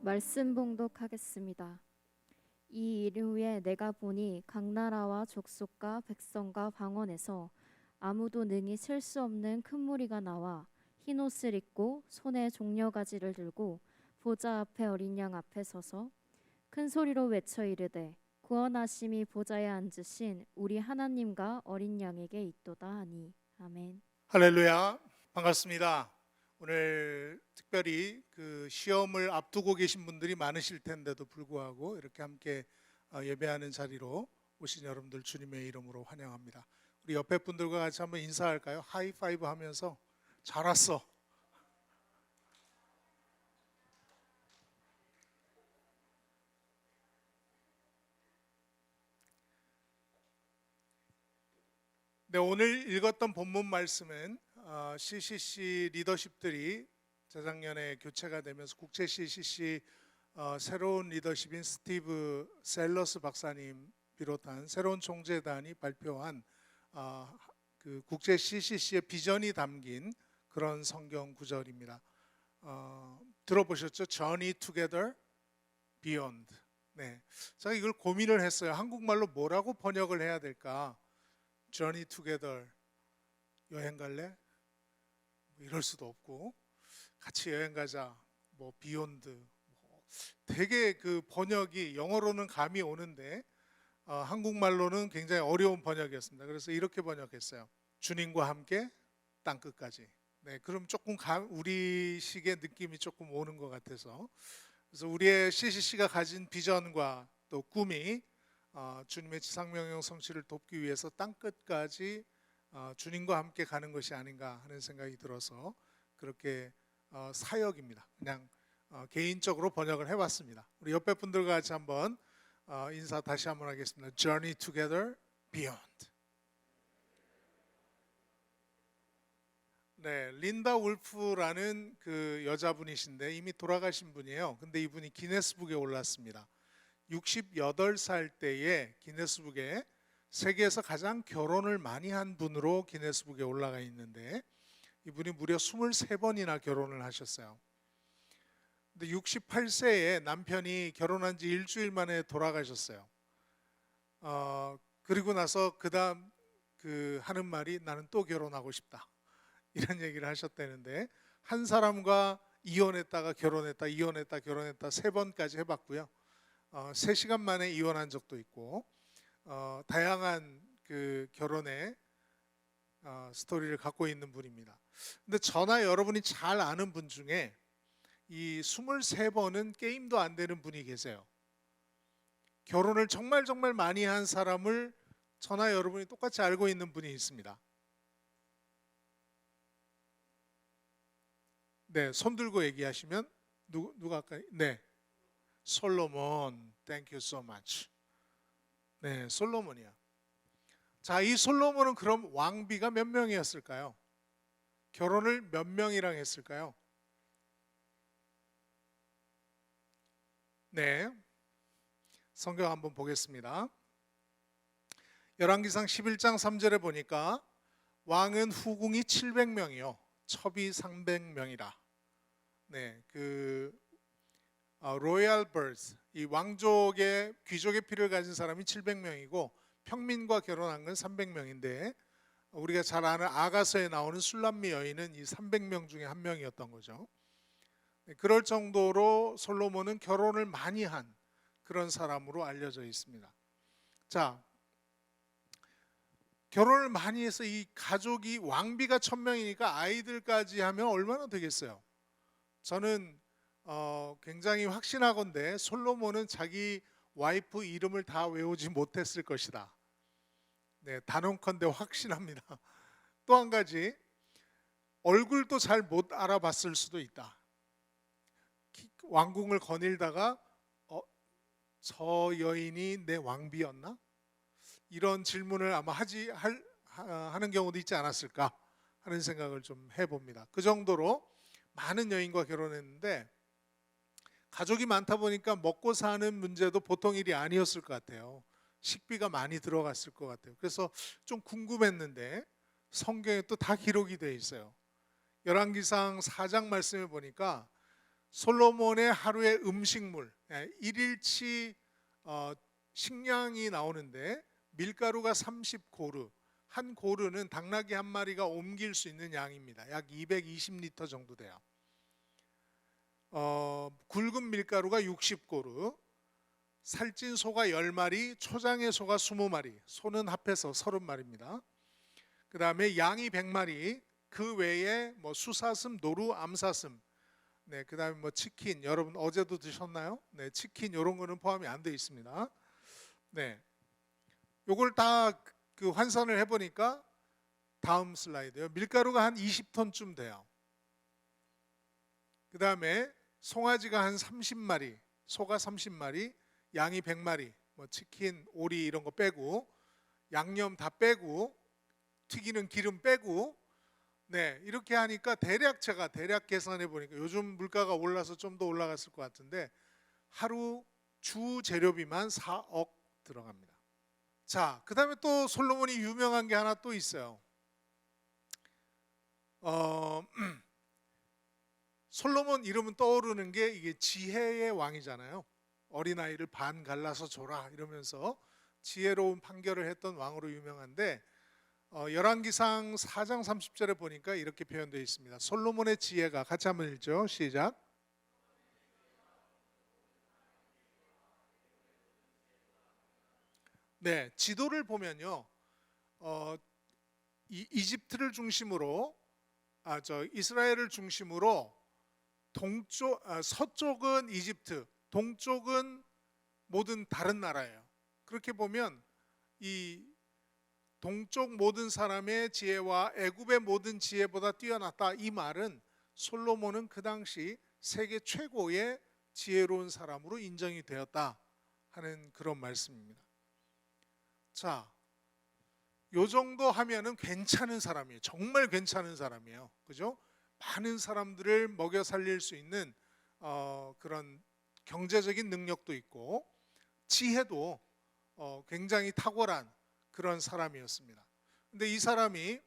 말씀 봉독하겠습니다. 이 일 후에 내가 보니 각 나라와 족속과 백성과 방언에서 아무도 능히 셀 수 없는 큰 무리가 나와 흰 옷을 입고 손에 종려가지를 들고 보좌 앞에 어린 양 앞에 서서 큰 소리로 외쳐 이르되 구원하심이 보좌에 앉으신 우리 하나님과 어린 양에게 있도다 하니. 아멘. 할렐루야, 반갑습니다. 오늘 특별히 그 시험을 앞두고 계신 분들이 많으실 텐데도 불구하고 이렇게 함께 예배하는 자리로 오신 여러분들 주님의 이름으로 환영합니다. 우리 옆에 분들과 같이 한번 인사할까요? 하이파이브 하면서 잘 왔어. 네, 오늘 읽었던 본문 말씀은 CCC 리더십들이 재작년에 교체가 되면서 국제 CCC 새로운 리더십인 스티브 셀러스 박사님 비롯한 새로운 총재단이 발표한 그 국제 CCC의 비전이 담긴 그런 성경 구절입니다. 들어보셨죠? Journey Together Beyond. 네, 제가 이걸 고민을 했어요. 한국말로 뭐라고 번역을 해야 될까? Journey Together, 여행 갈래? 뭐 이럴 수도 없고 같이 여행 가자, 뭐 Beyond, 뭐 되게 그 번역이 영어로는 감이 오는데 한국말로는 굉장히 어려운 번역이었습니다. 그래서 이렇게 번역했어요. 주님과 함께 땅끝까지. 네, 그럼 조금 우리식의 느낌이 조금 오는 것 같아서, 그래서 우리의 CCC가 가진 비전과 또 꿈이 주님의 지상명령 성취를 돕기 위해서 땅끝까지 주님과 함께 가는 것이 아닌가 하는 생각이 들어서 그렇게 사역입니다. 그냥 개인적으로 번역을 해봤습니다. 우리 옆에 분들과 같이 한번 인사 다시 한번 하겠습니다. Journey Together Beyond. 네, 린다 울프라는 그 여자분이신데 이미 돌아가신 분이에요. 근데 이분이 기네스북에 올랐습니다. 68살 때에 기네스북에 세계에서 가장 결혼을 많이 한 분으로 기네스북에 올라가 있는데 이분이 무려 23번이나 결혼을 하셨어요. 근데 68세에 남편이 결혼한 지 일주일 만에 돌아가셨어요. 그리고 나서 그 다음 하는 말이 나는 또 결혼하고 싶다. 이런 얘기를 하셨다는데 한 사람과 이혼했다가 결혼했다, 이혼했다, 결혼했다 3번까지 해봤고요. 3시간 만에 이혼한 적도 있고 다양한 그 결혼의 스토리를 갖고 있는 분입니다. 근데 저나 여러분이 잘 아는 분 중에 이 23번은 게임도 안 되는 분이 계세요. 결혼을 정말 많이 한 사람을 저나 여러분이 똑같이 알고 있는 분이 있습니다. 네, 손 들고 얘기하시면 누가 아까 네, 솔로몬. Thank you so much. 네, 솔로몬이야. 자, 이 솔로몬은 그럼 왕비가 몇 명이었을까요? 결혼을 몇 명이랑 했을까요? 네, 성경 한번 보겠습니다. 열왕기상 11장 3절에 보니까 왕은 후궁이 700명이요 첩이 300명이라. 네, 로얄 버스, 이 왕족의 귀족의 피를 가진 사람이 700명이고 평민과 결혼한 건 300명인데 우리가 잘 아는 아가서에 나오는 술람미 여인은 이 300명 중에 한 명이었던 거죠. 그럴 정도로 솔로몬은 결혼을 많이 한 그런 사람으로 알려져 있습니다. 자, 결혼을 많이 해서 이 가족이 왕비가 1000명이니까 아이들까지 하면 얼마나 되겠어요? 저는 굉장히 확신하건대 솔로몬은 자기 와이프 이름을 다 외우지 못했을 것이다. 네, 단언컨대 확신합니다. 또 한 가지, 얼굴도 잘 못 알아봤을 수도 있다. 왕궁을 거닐다가 저 여인이 내 왕비였나? 이런 질문을 아마 하는 경우도 있지 않았을까 하는 생각을 좀 해봅니다. 그 정도로 많은 여인과 결혼했는데 가족이 많다 보니까 먹고 사는 문제도 보통 일이 아니었을 것 같아요. 식비가 많이 들어갔을 것 같아요. 그래서 좀 궁금했는데 성경에 또 다 기록이 되어 있어요. 열왕기상 4장 말씀에 보니까 솔로몬의 하루의 음식물, 일일치 식량이 나오는데 밀가루가 30고르, 한 고르는 당나귀 한 마리가 옮길 수 있는 양입니다. 약 220리터 정도 돼요. 굵은 밀가루가 60고르, 살찐 소가 10마리, 초장의 소가 20마리, 소는 합해서 30마리입니다. 그 다음에 양이 100마리, 그 외에 뭐 수사슴, 노루, 암사슴, 네, 그 다음에 뭐 치킨, 여러분 어제도 드셨나요? 네, 치킨 이런 거는 포함이 안 돼 있습니다. 네, 요걸 다 그 환산을 해보니까 다음 슬라이드요. 밀가루가 한 20톤쯤 돼요. 그 다음에 송아지가 한 30마리, 소가 30마리, 양이 100마리, 뭐 치킨, 오리 이런 거 빼고 양념 다 빼고 튀기는 기름 빼고 네, 이렇게 하니까 제가 대략 계산해 보니까 요즘 물가가 올라서 좀 더 올라갔을 것 같은데 하루 주 재료비만 4억 들어갑니다. 자, 그 다음에 또 솔로몬이 유명한 게 하나 또 있어요. 솔로몬 이름은 떠오르는 게 이게 지혜의 왕이잖아요. 어린아이를 반 갈라서 줘라 이러면서 지혜로운 판결을 했던 왕으로 유명한데 열왕기상 4장 30절에 보니까 이렇게 표현되어 있습니다. 솔로몬의 지혜가, 같이 한번 읽죠. 시작. 네, 지도를 보면요, 이집트를 중심으로, 이스라엘을 중심으로 서쪽은 이집트, 동쪽은 모든 다른 나라예요. 그렇게 보면 이 동쪽 모든 사람의 지혜와 애굽의 모든 지혜보다 뛰어났다, 이 말은 솔로몬은 그 당시 세계 최고의 지혜로운 사람으로 인정이 되었다 하는 그런 말씀입니다. 자, 요 정도 하면은 괜찮은 사람이에요. 정말 괜찮은 사람이에요. 그죠? 많은 사람들을 먹여 살릴 수 있는 그런 경제적인 능력도 있고 지혜도 굉장히 탁월한 그런 사람이었습니다. 근데 이 사람이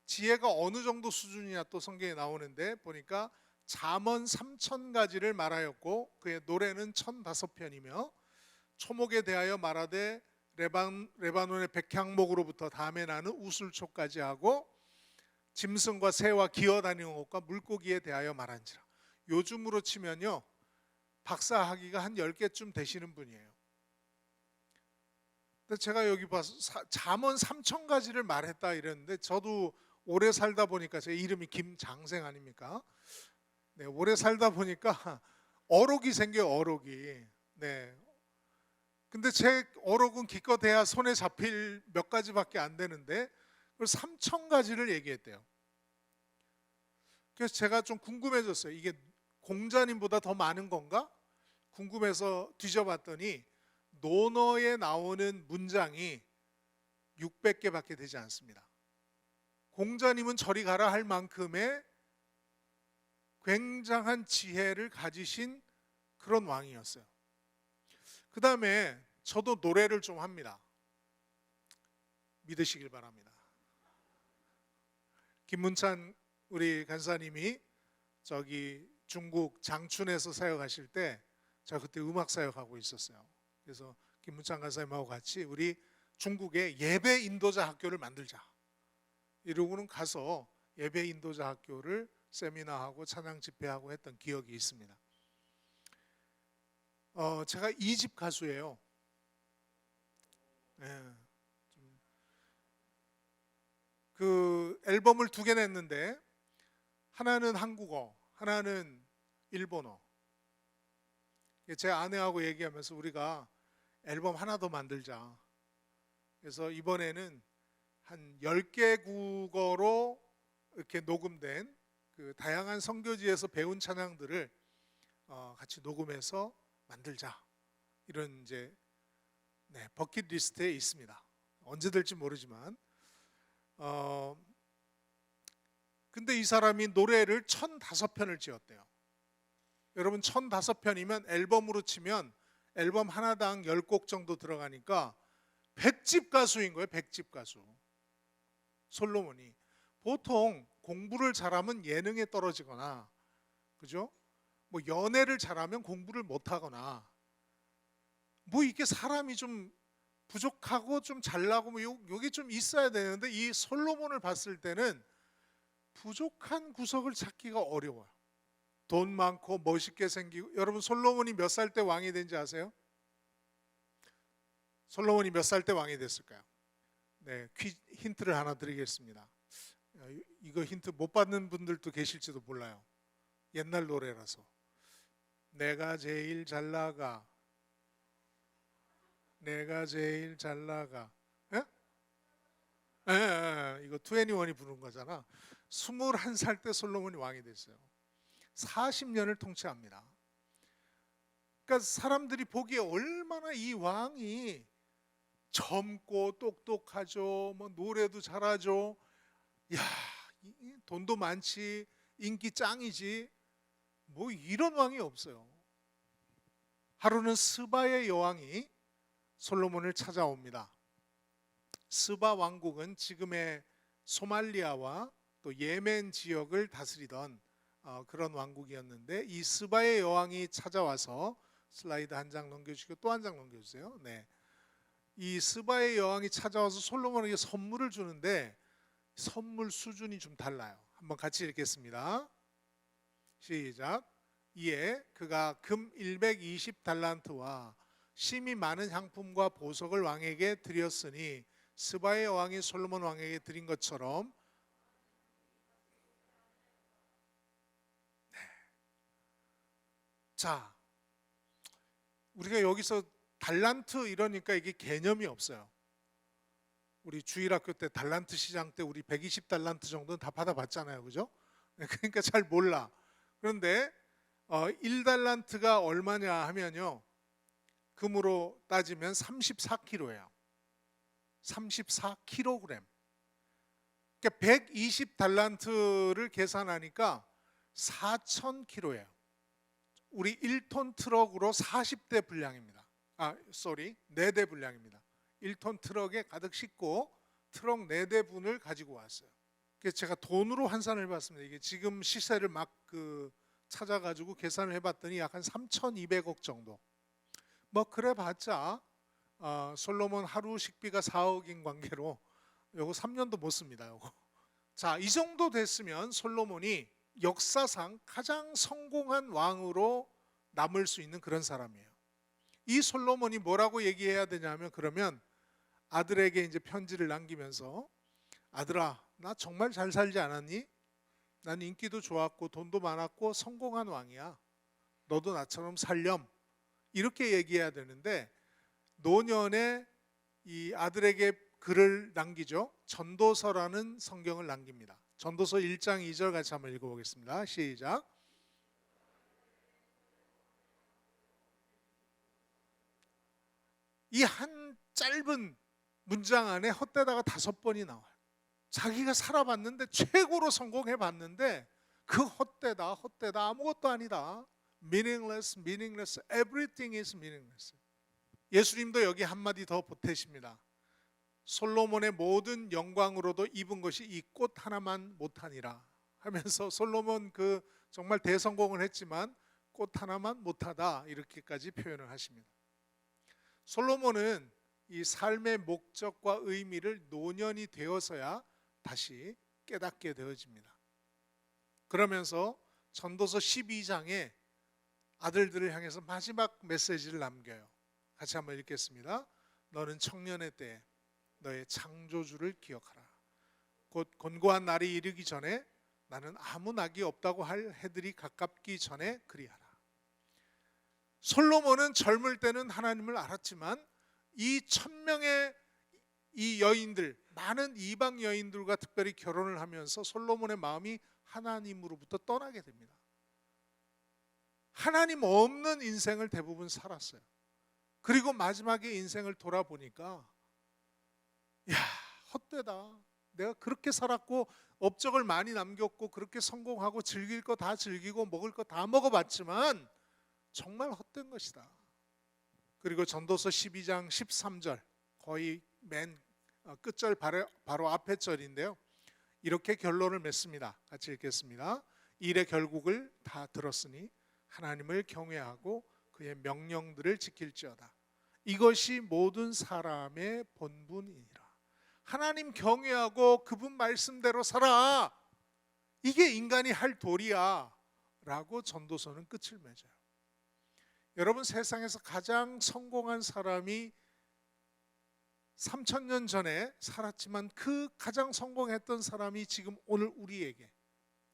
지혜가 어느 정도 수준이냐 또 성경에 나오는데 보니까 잠언 3000가지를 말하였고 그의 노래는 1005편이며 초목에 대하여 말하되 레바논의 백향목으로부터 담에 나는 우슬초까지 하고 짐승과 새와 기어다니는 것과 물고기에 대하여 말한지라. 요즘으로 치면요 박사학위가 한 10개쯤 되시는 분이에요. 근데 제가 여기 봐서 잠언 3000가지를 말했다 이랬는데 저도 오래 살다 보니까 제 이름이 김장생 아닙니까? 네, 오래 살다 보니까 어록이 생겨요. 어록이. 네. 근데 제 어록은 기껏해야 손에 잡힐 몇 가지밖에 안 되는데 그걸 3000가지를 얘기했대요. 그래서 제가 좀 궁금해졌어요. 이게 공자님보다 더 많은 건가? 궁금해서 뒤져봤더니 논어에 나오는 문장이 600개밖에 되지 않습니다. 공자님은 저리 가라 할 만큼의 굉장한 지혜를 가지신 그런 왕이었어요. 그 다음에 저도 노래를 좀 합니다. 믿으시길 바랍니다. 김문찬 우리 간사님이 저기 중국 장춘에서 사역하실 때 제가 그때 음악 사역하고 있었어요. 그래서 김문찬 간사님하고 같이 우리 중국에 예배 인도자 학교를 만들자 이러고는 가서 예배 인도자 학교를 세미나하고 찬양 집회하고 했던 기억이 있습니다. 제가 2집 가수예요. 네. 그 앨범을 2개 냈는데 하나는 한국어, 하나는 일본어. 제 아내하고 얘기하면서 우리가 앨범 하나 더 만들자. 그래서 이번에는 한 10개 국어로 이렇게 녹음된 그 다양한 선교지에서 배운 찬양들을 같이 녹음해서 만들자. 이런 이제 버킷리스트에 있습니다. 언제 될지 모르지만. 근데 이 사람이 노래를 1005편을 지었대요. 여러분 1005편이면 앨범으로 치면 앨범 하나당 10곡 정도 들어가니까 100집 가수인 거예요. 100집 가수. 솔로몬이. 보통 공부를 잘하면 예능에 떨어지거나 그죠? 뭐 연애를 잘하면 공부를 못하거나 뭐 이게 사람이 좀 부족하고 좀 잘나고 뭐 요게 좀 있어야 되는데 이 솔로몬을 봤을 때는 부족한 구석을 찾기가 어려워요. 돈 많고 멋있게 생기고. 여러분 솔로몬이 몇 살 때 왕이 된지 아세요? 솔로몬이 몇 살 때 왕이 됐을까요? 네, 힌트를 하나 드리겠습니다. 이거 힌트 못 받는 분들도 계실지도 몰라요. 옛날 노래라서. 내가 제일 잘 나가. 내가 제일 잘 나가. 예? 이거 2NE1이 부른 거잖아. 21살 때 솔로몬이 왕이 됐어요. 40년을 통치합니다. 그러니까 사람들이 보기에 얼마나 이 왕이 젊고 똑똑하죠. 뭐 노래도 잘하죠. 야, 돈도 많지. 인기 짱이지. 뭐 이런 왕이 없어요. 하루는 스바의 여왕이 솔로몬을 찾아옵니다. 스바 왕국은 지금의 소말리아와 또 예멘 지역을 다스리던 그런 왕국이었는데 이 스바의 여왕이 찾아와서 슬라이드 한 장 넘겨주시고 또 한 장 넘겨주세요. 네, 이 스바의 여왕이 찾아와서 솔로몬에게 선물을 주는데 선물 수준이 좀 달라요. 한번 같이 읽겠습니다. 시작. 이에 그가 금 120달란트와 심이 많은 향품과 보석을 왕에게 드렸으니 스바의 여왕이 솔로몬 왕에게 드린 것처럼. 자, 우리가 여기서 달란트 이러니까 이게 개념이 없어요. 우리 주일학교 때 달란트 시장 때 우리 120달란트 정도는 다 받아봤잖아요, 그죠? 그러니까 잘 몰라. 그런데 1달란트가 얼마냐 하면요, 금으로 따지면 34kg예요. 34kg. 그러니까 120달란트를 계산하니까 4,000kg예요. 우리 1톤 트럭으로 40대 분량입니다. 4대 분량입니다. 1톤 트럭에 가득 싣고 트럭 4대 분을 가지고 왔어요. 그래서 제가 돈으로 환산을 해봤습니다. 이게 지금 시세를 막 찾아가지고 계산을 해봤더니 약 한 3,200억 정도. 뭐 그래봤자 솔로몬 하루 식비가 4억인 관계로 요거 3년도 못 씁니다. 요거. 자, 이 정도 됐으면 솔로몬이 역사상 가장 성공한 왕으로 남을 수 있는 그런 사람이에요. 이 솔로몬이 뭐라고 얘기해야 되냐면, 그러면 아들에게 이제 편지를 남기면서, 아들아, 나 정말 잘 살지 않았니? 난 인기도 좋았고 돈도 많았고 성공한 왕이야. 너도 나처럼 살렴. 이렇게 얘기해야 되는데 노년에 이 아들에게 글을 남기죠. 전도서라는 성경을 남깁니다. 전도서 1장 2절 같이 한번 읽어보겠습니다. 시작. 이 한 짧은 문장 안에 헛되다가 5번이 나와요. 자기가 살아봤는데 최고로 성공해봤는데 그 헛되다 아무것도 아니다. meaningless, everything is meaningless. 예수님도 여기 한마디 더 보태십니다. 솔로몬의 모든 영광으로도 입은 것이 이 꽃 하나만 못하니라 하면서 솔로몬 정말 대성공을 했지만 꽃 하나만 못하다 이렇게까지 표현을 하십니다. 솔로몬은 이 삶의 목적과 의미를 노년이 되어서야 다시 깨닫게 되어집니다. 그러면서 전도서 12장에 아들들을 향해서 마지막 메시지를 남겨요. 같이 한번 읽겠습니다. 너는 청년의 때에 너의 창조주를 기억하라. 곧 곤고한 날이 이르기 전에 나는 아무 낙이 없다고 할 해들이 가깝기 전에 그리하라. 솔로몬은 젊을 때는 하나님을 알았지만 이 1,000명의 이 여인들, 많은 이방 여인들과 특별히 결혼을 하면서 솔로몬의 마음이 하나님으로부터 떠나게 됩니다. 하나님 없는 인생을 대부분 살았어요. 그리고 마지막에 인생을 돌아보니까 야, 헛되다. 내가 그렇게 살았고 업적을 많이 남겼고 그렇게 성공하고 즐길 거 다 즐기고 먹을 거 다 먹어봤지만 정말 헛된 것이다. 그리고 전도서 12장 13절, 거의 맨 끝절 바로 앞에 절인데요, 이렇게 결론을 맺습니다. 같이 읽겠습니다. 일의 결국을 다 들었으니 하나님을 경외하고 그의 명령들을 지킬지어다. 이것이 모든 사람의 본분이니라. 하나님 경외하고 그분 말씀대로 살아. 이게 인간이 할 도리야 라고 전도서는 끝을 맺어요. 여러분, 세상에서 가장 성공한 사람이 3000년 전에 살았지만 그 가장 성공했던 사람이 지금 오늘 우리에게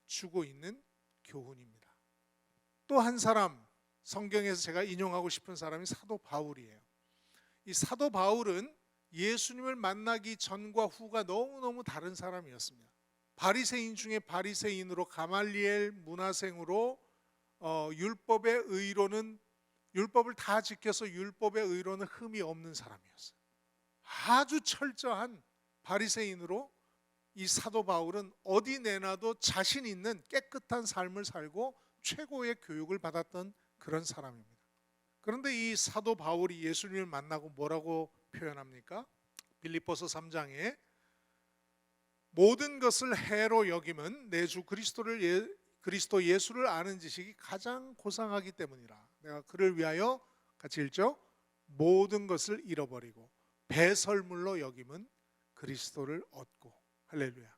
주고 있는 교훈입니다. 또 한 사람, 성경에서 제가 인용하고 싶은 사람이 사도 바울이에요. 이 사도 바울은 예수님을 만나기 전과 후가 너무너무 다른 사람이었습니다. 바리새인 중에 바리새인으로, 가말리엘 문화생으로, 율법의 의로는, 율법을 다 지켜서 율법의 의로는 흠이 없는 사람이었어요. 아주 철저한 바리새인으로 이 사도 바울은 어디 내놔도 자신 있는 깨끗한 삶을 살고 최고의 교육을 받았던 그런 사람입니다. 그런데 이 사도 바울이 예수님을 만나고 뭐라고 표현합니까? 빌립보서 3장에 모든 것을 해로 여김은 내 주 그리스도 예수를 아는 지식이 가장 고상하기 때문이라. 내가 그를 위하여, 같이 읽죠? 모든 것을 잃어버리고 배설물로 여김은 그리스도를 얻고. 할렐루야.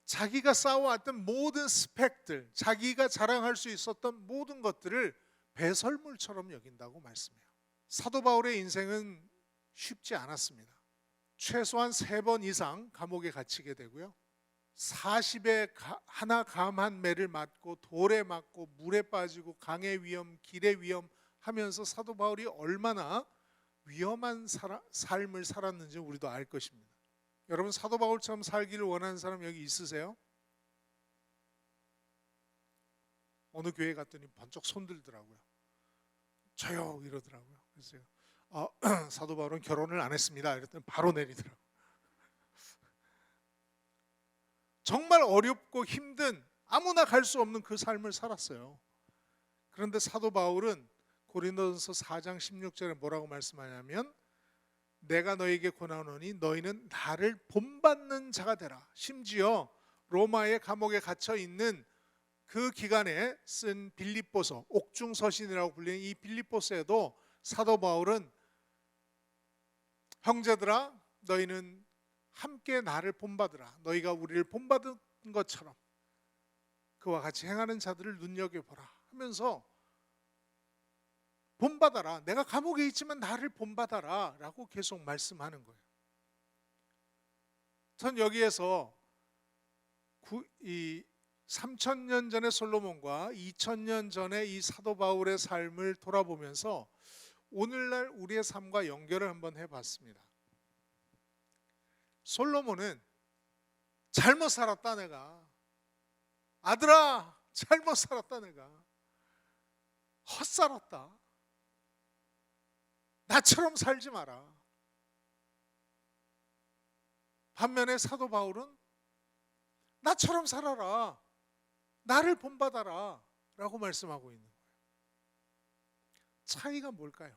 자기가 쌓아왔던 모든 스펙들, 자기가 자랑할 수 있었던 모든 것들을 배설물처럼 여긴다고 말씀해요. 사도 바울의 인생은 쉽지 않았습니다. 최소한 3번 이상 감옥에 갇히게 되고요. 40에 하나 감한 매를 맞고 돌에 맞고 물에 빠지고 강의 위험, 길의 위험 하면서 사도 바울이 얼마나 위험한 삶을 살았는지 우리도 알 것입니다. 여러분, 사도 바울처럼 살기를 원하는 사람 여기 있으세요? 어느 교회 갔더니 번쩍 손들더라고요. 저요 이러더라고요. 그래서 사도 바울은 결혼을 안 했습니다. 이랬더니 바로 내리더라고요. 정말 어렵고 힘든, 아무나 갈 수 없는 그 삶을 살았어요. 그런데 사도 바울은 고린도전서 4장 16절에 뭐라고 말씀하냐면 내가 너에게 권하노니 너희는 나를 본받는 자가 되라. 심지어 로마의 감옥에 갇혀 있는 그 기간에 쓴 빌립보서, 옥중서신이라고 불리는 이 빌립보서에도 사도 바울은 형제들아 너희는 함께 나를 본받으라. 너희가 우리를 본받은 것처럼 그와 같이 행하는 자들을 눈여겨보라 하면서 본받아라. 내가 감옥에 있지만 나를 본받아라 라고 계속 말씀하는 거예요. 전 여기에서 이 3000년 전의 솔로몬과 2000년 전의 이 사도 바울의 삶을 돌아보면서 오늘날 우리의 삶과 연결을 한번 해봤습니다. 솔로몬은 잘못 살았다 내가. 아들아 잘못 살았다 내가. 헛살았다. 나처럼 살지 마라. 반면에 사도 바울은 나처럼 살아라. 나를 본받아라 라고 말씀하고 있는 거예요. 차이가 뭘까요?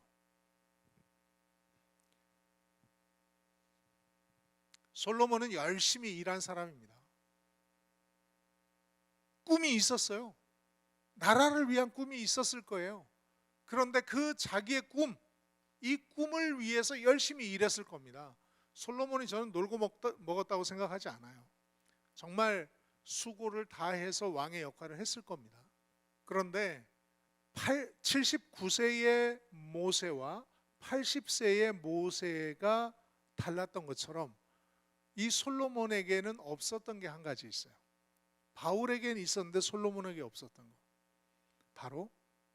솔로몬은 열심히 일한 사람입니다. 꿈이 있었어요. 나라를 위한 꿈이 있었을 거예요. 그런데 그 자기의 꿈, 이 꿈을 위해서 열심히 일했을 겁니다. 솔로몬이 저는 놀고 먹었다고 생각하지 않아요. 정말 수고를 다해서 왕의 역할을 했을 겁니다. 그런데 79세의 모세와 80세의 모세가 달랐던 것처럼 이 솔로몬에게는 없었던 게 한 가지 있어요. 바울에게는 있었는데 솔로몬에게 없었던 거. 바로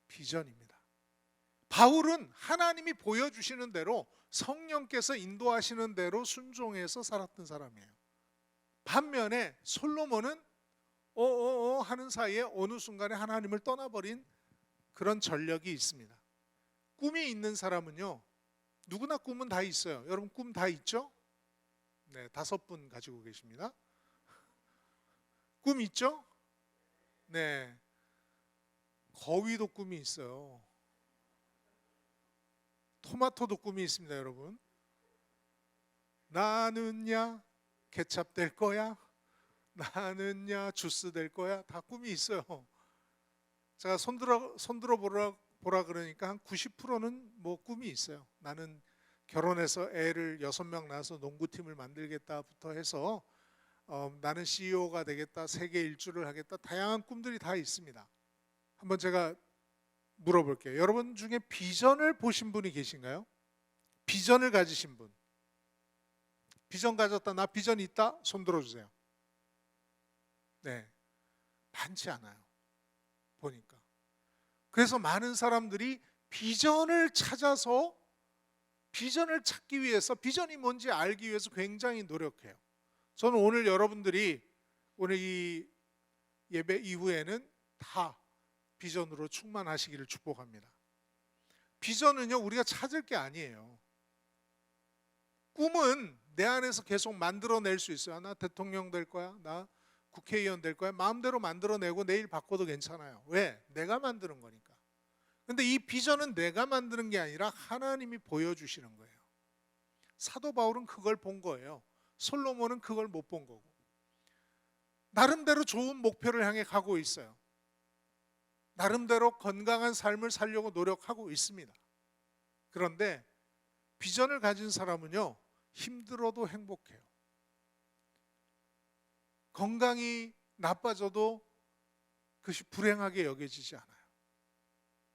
비전입니다. 바울은 하나님이 보여주시는 대로 성령께서 인도하시는 대로 순종해서 살았던 사람이에요. 반면에 솔로몬은 하는 사이에 어느 순간에 하나님을 떠나버린 그런 전력이 있습니다. 꿈이 있는 사람은요, 누구나 꿈은 다 있어요. 여러분 꿈 다 있죠? 네, 5분 가지고 계십니다. 꿈 있죠? 네, 거위도 꿈이 있어요. 토마토도 꿈이 있습니다, 여러분. 나는야 케찹 될 거야. 나는야 주스 될 거야. 다 꿈이 있어요. 제가 손들어 보라 그러니까 한 90%는 뭐 꿈이 있어요. 나는 결혼해서 애를 6명 낳아서 농구팀을 만들겠다부터 해서 나는 CEO가 되겠다, 세계 일주를 하겠다, 다양한 꿈들이 다 있습니다. 한번 제가 물어볼게요. 여러분 중에 비전을 보신 분이 계신가요? 비전을 가지신 분. 비전 가졌다, 나 비전 있다, 손 들어주세요. 네, 많지 않아요. 보니까. 그래서 많은 사람들이 비전을 찾아서 비전을 찾기 위해서, 비전이 뭔지 알기 위해서 굉장히 노력해요. 저는 오늘 여러분들이 오늘 이 예배 이후에는 다 비전으로 충만하시기를 축복합니다. 비전은요, 우리가 찾을 게 아니에요. 꿈은 내 안에서 계속 만들어낼 수 있어요. 나 대통령 될 거야, 나 국회의원 될 거야. 마음대로 만들어내고 내일 바꿔도 괜찮아요. 왜? 내가 만드는 거니까. 근데 이 비전은 내가 만드는 게 아니라 하나님이 보여주시는 거예요. 사도 바울은 그걸 본 거예요. 솔로몬은 그걸 못 본 거고. 나름대로 좋은 목표를 향해 가고 있어요. 나름대로 건강한 삶을 살려고 노력하고 있습니다. 그런데 비전을 가진 사람은요, 힘들어도 행복해요. 건강이 나빠져도 그것이 불행하게 여겨지지 않아요.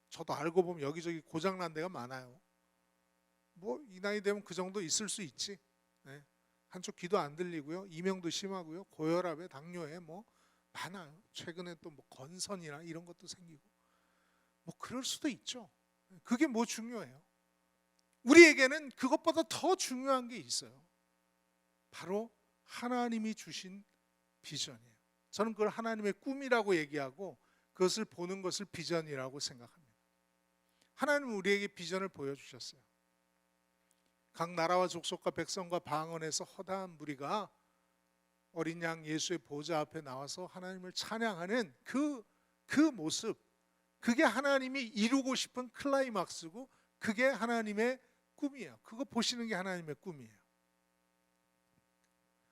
저도 알고 보면 여기저기 고장난 데가 많아요. 뭐 이 나이 되면 그 정도 있을 수 있지. 네. 한쪽 귀도 안 들리고요, 이명도 심하고요, 고혈압에 당뇨에 뭐 많아요. 최근에 또 뭐 건선이나 이런 것도 생기고 뭐 그럴 수도 있죠. 그게 뭐 중요해요? 우리에게는 그것보다 더 중요한 게 있어요. 바로 하나님이 주신 비전이에요. 저는 그걸 하나님의 꿈이라고 얘기하고 그것을 보는 것을 비전이라고 생각합니다. 하나님은 우리에게 비전을 보여주셨어요. 각 나라와 족속과 백성과 방언에서 허다한 무리가 어린 양 예수의 보좌 앞에 나와서 하나님을 찬양하는 그 모습, 그게 하나님이 이루고 싶은 클라이막스고 그게 하나님의 꿈이에요. 그거 보시는 게 하나님의 꿈이에요.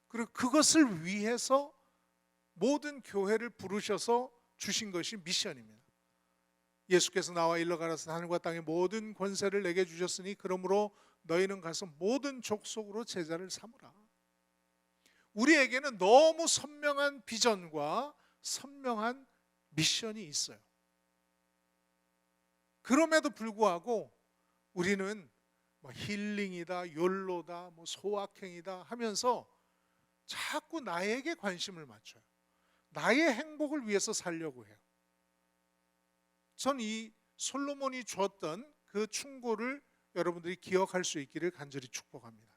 그리고 그것을 위해서 모든 교회를 부르셔서 주신 것이 미션입니다. 예수께서 나와 일러 가라사 하늘과 땅의 모든 권세를 내게 주셨으니 그러므로 너희는 가서 모든 족속으로 제자를 삼으라. 우리에게는 너무 선명한 비전과 선명한 미션이 있어요. 그럼에도 불구하고 우리는 뭐 힐링이다, 욜로다, 뭐 소확행이다 하면서 자꾸 나에게 관심을 맞춰요. 나의 행복을 위해서 살려고 해요. 전 이 솔로몬이 주었던 그 충고를 여러분들이 기억할 수 있기를 간절히 축복합니다.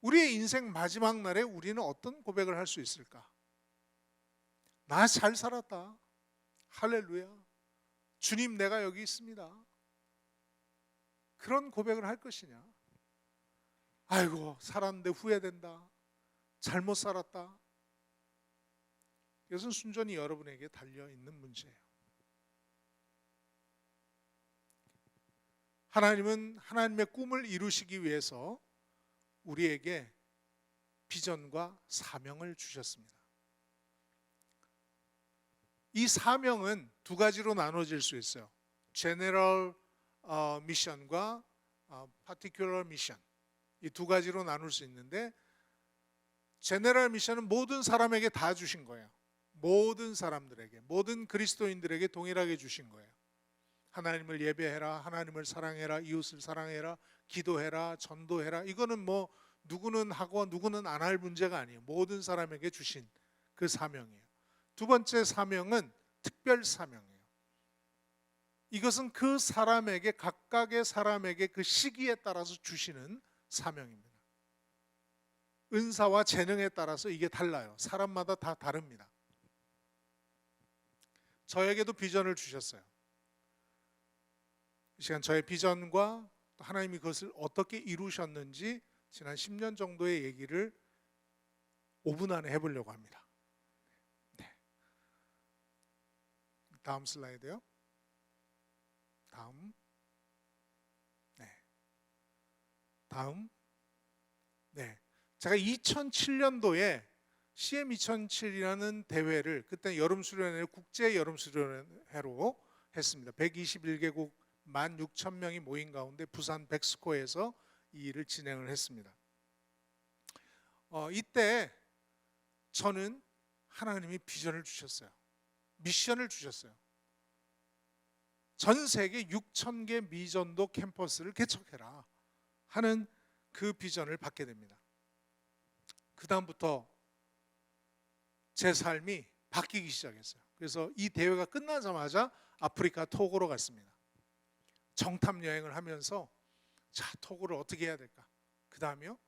우리의 인생 마지막 날에 우리는 어떤 고백을 할 수 있을까? 나 잘 살았다. 할렐루야. 주님, 내가 여기 있습니다. 그런 고백을 할 것이냐? 아이고, 살았는데 후회된다. 잘못 살았다. 이것은 순전히 여러분에게 달려있는 문제예요. 하나님은 하나님의 꿈을 이루시기 위해서 우리에게 비전과 사명을 주셨습니다. 이 사명은 두 가지로 나눠질 수 있어요. 제너럴 미션과 파티큘러 미션, 이 두 가지로 나눌 수 있는데, 제너럴 미션은 모든 사람에게 다 주신 거예요. 모든 사람들에게, 모든 그리스도인들에게 동일하게 주신 거예요. 하나님을 예배해라, 하나님을 사랑해라, 이웃을 사랑해라, 기도해라, 전도해라. 이거는 뭐 누구는 하고 누구는 안 할 문제가 아니에요. 모든 사람에게 주신 그 사명이에요. 두 번째 사명은 특별 사명이에요. 이것은 그 사람에게, 각각의 사람에게 그 시기에 따라서 주시는 사명입니다. 은사와 재능에 따라서 이게 달라요. 사람마다 다 다릅니다. 저에게도 비전을 주셨어요. 이 시간 저의 비전과 하나님이 그것을 어떻게 이루셨는지 지난 10년 정도의 얘기를 5분 안에 해보려고 합니다. 네. 다음 슬라이드요. 다음. 네. 다음. 네. 제가 2007년도에 CM 2007이라는 대회를 그때 여름 수련회 국제 여름 수련회로 했습니다. 121개국 16,000명이 모인 가운데 부산 백스코에서 이 일을 진행을 했습니다. 이때 저는 하나님이 비전을 주셨어요. 미션을 주셨어요. 전 세계 6,000개 미전도 캠퍼스를 개척해라 하는 그 비전을 받게 됩니다. 그 다음부터 제 삶이 바뀌기 시작했어요. 그래서 이 대회가 끝나자마자 아프리카 토고로 갔습니다. 정탐 여행을 하면서 자, 토고를 어떻게 해야 될까? 그 다음에요.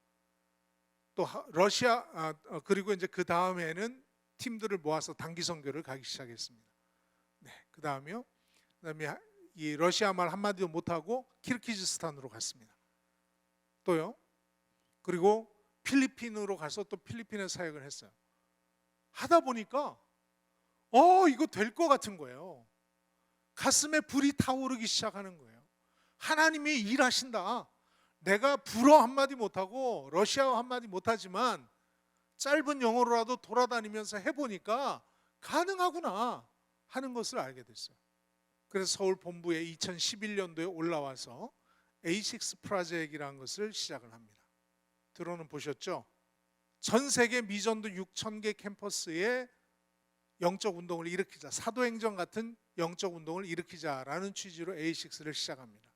또 러시아 그리고 이제 그 다음에는 팀들을 모아서 단기 선교를 가기 시작했습니다. 네, 그 다음에 이 러시아 말 한마디도 못하고 키르기즈스탄으로 갔습니다. 또요. 그리고 필리핀으로 가서 또 필리핀에 사역을 했어요. 하다 보니까 이거 될 것 같은 거예요. 가슴에 불이 타오르기 시작하는 거예요. 하나님이 일하신다. 내가 불어 한마디 못하고 러시아어 한마디 못하지만 짧은 영어로라도 돌아다니면서 해보니까 가능하구나 하는 것을 알게 됐어요. 그래서 서울 본부에 2011년도에 올라와서 A6 프로젝트라는 것을 시작을 합니다. 들어는 보셨죠? 전 세계 미전도 6,000개 캠퍼스에 영적 운동을 일으키자, 사도행전 같은 영적 운동을 일으키자라는 취지로 A6를 시작합니다.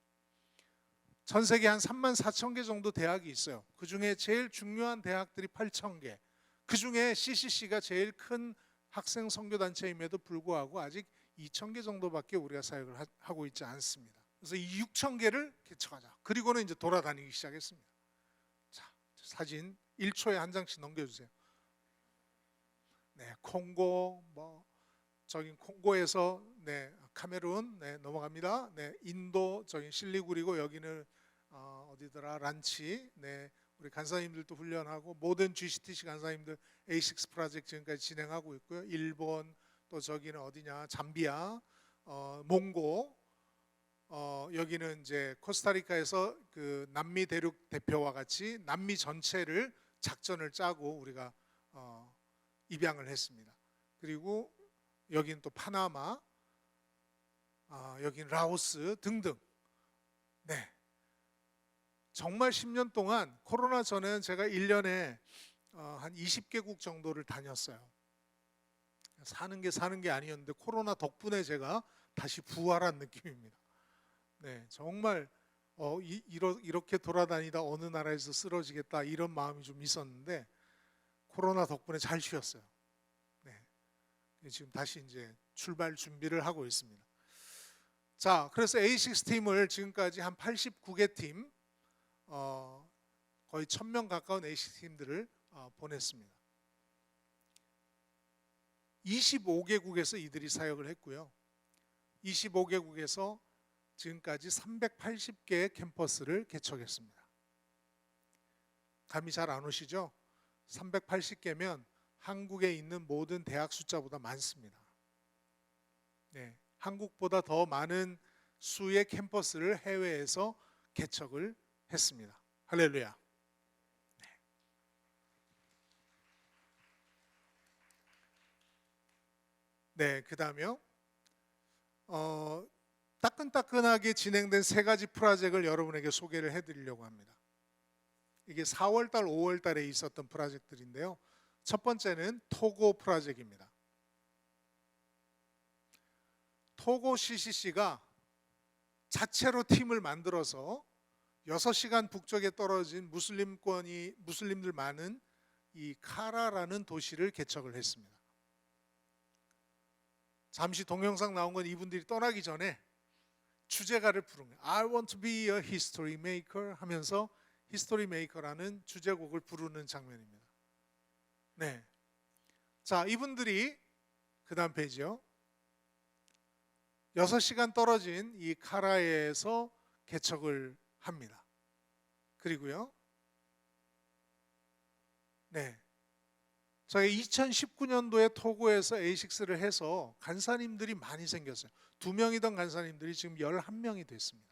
전 세계 한 34,000개 정도 대학이 있어요. 그 중에 제일 중요한 대학들이 8,000개. 그 중에 CCC가 제일 큰 학생 선교단체임에도 불구하고 아직 2,000개 정도밖에 우리가 사역을 하고 있지 않습니다. 그래서 이 6,000개를 개척하자. 그리고는 이제 돌아다니기 시작했습니다. 자, 사진 1초에 한 장씩 넘겨주세요. 네, 콩고, 저기 콩고에서 카메룬 넘어갑니다. 네, 인도 저기 실리구리고 여기는 어디더라 란치. 네, 우리 간사님들도 훈련하고 모든 GCTC 간사님들 A6 프로젝트 지금까지 진행하고 있고요. 일본 또 저기는 어디냐 잠비아, 몽고. 여기는 이제 코스타리카에서 그 남미 대륙 대표와 같이 남미 전체를 작전을 짜고 우리가 입양을 했습니다. 그리고 여기는 또 파나마, 여기는 라오스 등등. 네, 정말 10년 동안 코로나 전에는 제가 1년에 한 20개국 정도를 다녔어요. 사는 게 아니었는데 코로나 덕분에 제가 다시 부활한 느낌입니다. 네, 정말 이렇게 돌아다니다 어느 나라에서 쓰러지겠다 이런 마음이 좀 있었는데 코로나 덕분에 잘 쉬었어요. 네, 지금 다시 이제 출발 준비를 하고 있습니다. 자, 그래서 A6 팀을 지금까지 한 89개 팀, 거의 1,000명 가까운 A6 팀들을 보냈습니다. 25개국에서 이들이 사역을 했고요. 25개국에서 지금까지 380개의 캠퍼스를 개척했습니다. 감이 잘 안 오시죠? 380개면 한국에 있는 모든 대학 숫자보다 많습니다. 네, 한국보다 더 많은 수의 캠퍼스를 해외에서 개척을 했습니다. 할렐루야. 네, 그 다음에요. 따끈따끈하게 진행된 세 가지 프로젝트를 여러분에게 소개를 해드리려고 합니다. 이게 4월달, 5월달에 있었던 프로젝트들인데요. 첫 번째는 토고 프로젝트입니다. 토고 CCC가 자체로 팀을 만들어서 6시간 북쪽에 떨어진 무슬림들 많은 이 카라라는 도시를 개척을 했습니다. 잠시 동영상 나온 건 이분들이 떠나기 전에 주제가를 부른 거예요. I want to be a history maker 하면서 히스토리 메이커라는 주제곡을 부르는 장면입니다. 네, 자, 이분들이 그 다음 페이지요. 6시간 떨어진 이 카라에서 개척을 합니다. 그리고요, 네, 저희 2019년도에 토고에서 A6를 해서 간사님들이 많이 생겼어요. 2명이던 간사님들이 지금 11명이 됐습니다.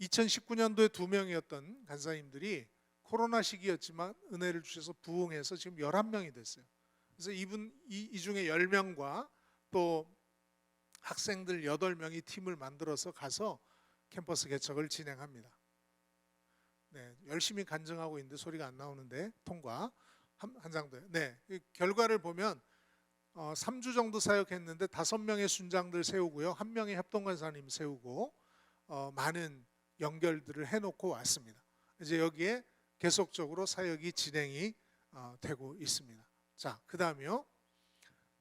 2019년도에 2명이었던 간사님들이 코로나 시기였지만 은혜를 주셔서 부흥해서 지금 11명이 됐어요. 그래서 이 중에 10명과 또 학생들 8명이 팀을 만들어서 가서 캠퍼스 개척을 진행합니다. 네, 열심히 간증하고 있는데 소리가 안 나오는데 통과 한 장 더. 네, 결과를 보면 3주 정도 사역했는데 5명의 순장들 세우고요, 1명의 협동간사님 세우고 많은 연결들을 해놓고 왔습니다. 이제 여기에 계속적으로 사역이 진행이 되고 있습니다. 자, 그 다음이요.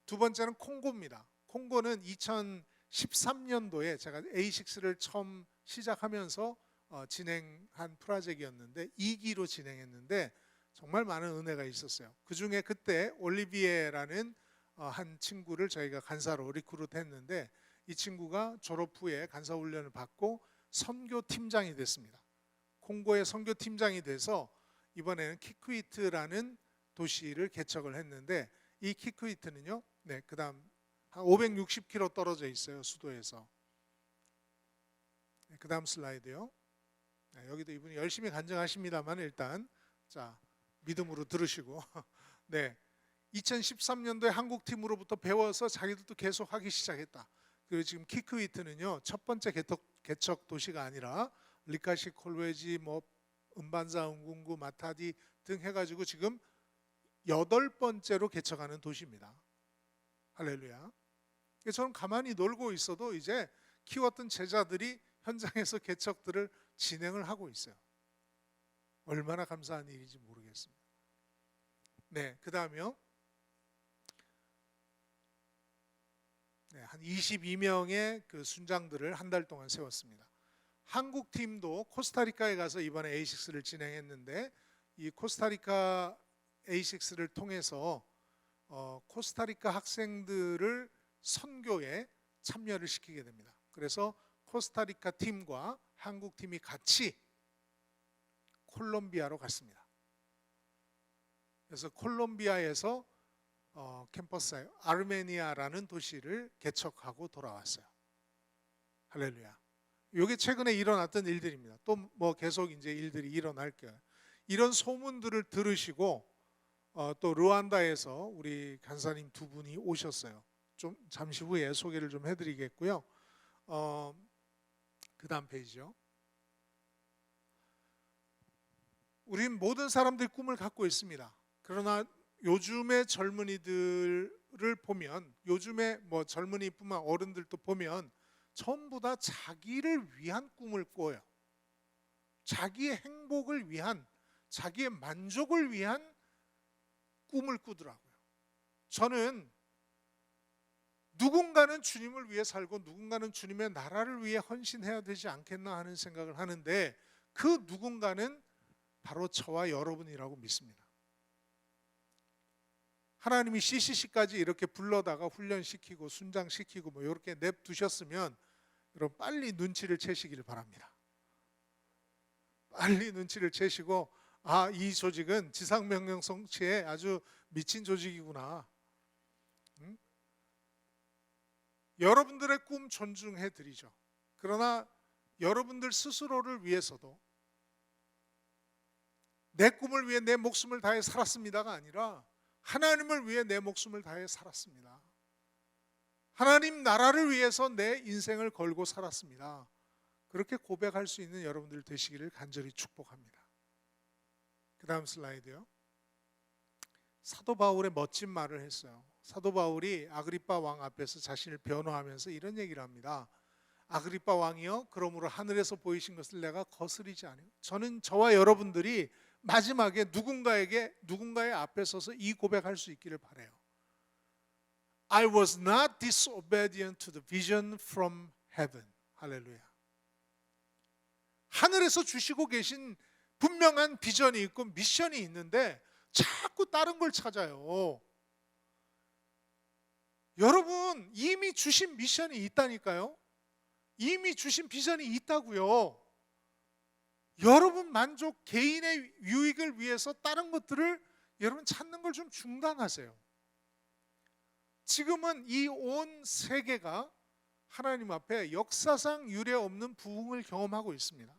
두 번째는 콩고입니다. 콩고는 2013년도에 제가 A6를 처음 시작하면서 진행한 프로젝트였는데 2기로 진행했는데 정말 많은 은혜가 있었어요. 그 중에 그때 올리비에라는 한 친구를 저희가 간사로 리크루트했는데 이 친구가 졸업 후에 간사 훈련을 받고 선교팀장이 됐습니다. 콩고의 선교팀장이 돼서 이번에는 키크위트라는 도시를 개척을 했는데 이 키크위트는요, 네, 그다음 한 560km 떨어져 있어요, 수도에서. 네, 그다음 슬라이드요. 네, 여기도 이분이 열심히 간증하십니다만 일단 자, 믿음으로 들으시고 네, 2013년도에 한국 팀으로부터 배워서 자기들도 계속 하기 시작했다. 그리고 지금 키크위트는요, 첫 번째 개척 도시가 아니라 리카시 콜웨지, 뭐 은반사, 은군구, 마타디 등 해가지고 지금 8번째로 개척하는 도시입니다. 할렐루야. 저는 가만히 놀고 있어도 이제 키웠던 제자들이 현장에서 개척들을 진행을 하고 있어요. 얼마나 감사한 일인지 모르겠습니다. 네, 그 다음이요. 네, 한 22명의 그 순장들을 한 달 동안 세웠습니다. 한국 팀도 코스타리카에 가서 이번에 A6를 진행했는데 이 코스타리카 A6를 통해서 코스타리카 학생들을 선교에 참여를 시키게 됩니다. 그래서 코스타리카 팀과 한국 팀이 같이 콜롬비아로 갔습니다. 그래서 콜롬비아에서 캠퍼스 아르메니아라는 도시를 개척하고 돌아왔어요. 할렐루야. 이게 최근에 일어났던 일들입니다. 또 뭐 계속 이제 일들이 일어날 거예요. 이런 소문들을 들으시고 또 르완다에서 우리 간사님 두 분이 오셨어요. 좀 잠시 후에 소개를 좀 해드리겠고요. 그 다음 페이지요. 우린 모든 사람들이 꿈을 갖고 있습니다. 그러나 요즘의 젊은이들을 보면, 요즘의 뭐 젊은이뿐만 어른들도 보면 전부 다 자기를 위한 꿈을 꿔요. 자기의 행복을 위한, 자기의 만족을 위한 꿈을 꾸더라고요. 저는 누군가는 주님을 위해 살고 누군가는 주님의 나라를 위해 헌신해야 되지 않겠나 하는 생각을 하는데 그 누군가는 바로 저와 여러분이라고 믿습니다. 하나님이 CCC까지 이렇게 불러다가 훈련시키고 순장시키고 뭐 이렇게 냅두셨으면 여러분 빨리 눈치를 채시길 바랍니다. 빨리 눈치를 채시고 이 조직은 지상명령 성취에 아주 미친 조직이구나. 여러분들의 꿈 존중해 드리죠. 그러나 여러분들 스스로를 위해서도 내 꿈을 위해 내 목숨을 다해 살았습니다가 아니라 하나님을 위해 내 목숨을 다해 살았습니다. 하나님 나라를 위해서 내 인생을 걸고 살았습니다. 그렇게 고백할 수 있는 여러분들 되시기를 간절히 축복합니다. 그 다음 슬라이드요. 사도 바울의 멋진 말을 했어요. 사도 바울이 아그리빠 왕 앞에서 자신을 변호하면서 이런 얘기를 합니다. 아그리빠 왕이여, 그러므로 하늘에서 보이신 것을 내가 거스리지 않아요. 저는 저와 여러분들이 마지막에 누군가의 앞에 서서 이 고백할 수 있기를 바라요. I was not disobedient to the vision from heaven. 할렐루야. 하늘에서 주시고 계신 분명한 비전이 있고 미션이 있는데 자꾸 다른 걸 찾아요. 여러분, 이미 주신 미션이 있다니까요. 이미 주신 비전이 있다고요. 여러분 만족, 개인의 유익을 위해서 다른 것들을 여러분 찾는 걸 좀 중단하세요. 지금은 이 온 세계가 하나님 앞에 역사상 유례 없는 부흥을 경험하고 있습니다.